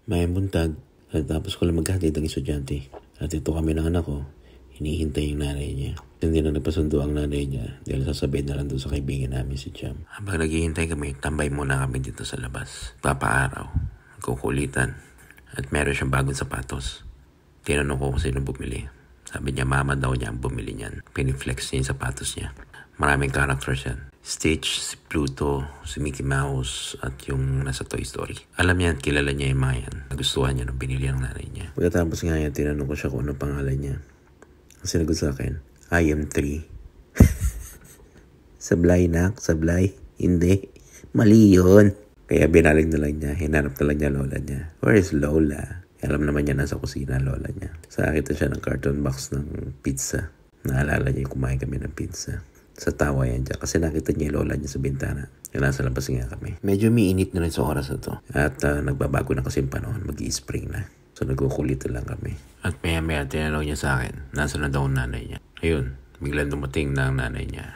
may buntag at tapos ko lang maghatid ang estudyante. At ito kami ng anak ko, hinihintay yung nanay niya. Hindi na nagpasundo ang nanay niya dahil sasabihin na lang doon sa kaibigan namin si Cham. Habang naghihintay kami, tambay muna kami dito sa labas. Papaaraw, kukulitan, at meron siyang bagong sapatos. Tinanong ko kung sino bumili. Sabi niya, mama daw niya ang bumili niyan. Piniflex niya yung sapatos niya. Maraming characters yan. Stitch, si Pluto, si Mickey Mouse, at yung nasa Toy Story. Alam niya, kilala niya yung mga yan. Nagustuhan niya nung binili ang nanay niya. Pagkatapos nga yan, tinanong ko siya kung anong pangalan niya. Ang sinagot sa akin, I am 3. Sablay nak, sablay. Hindi. Mali yun. Kaya binalig na lang niya, hinanap na lang niya lola niya. Where is Lola? Alam naman niya nasa kusina lola niya. Sakita siya ng carton box ng pizza. Naalala niya yung kumain kami ng pizza. Sa tawa yan dyan. Kasi nakita niya yung lola niya sa bintana. Yung nasa labas nga kami. Medyo umiinit na rin sa oras na to. At nagbabago na kasi yung panahon. Mag-i-spring na. So nagkukulit lang kami. At maya tinanong niya sa akin. Nasa na daw ang nanay niya. Ayun. Biglang dumating na ang nanay niya.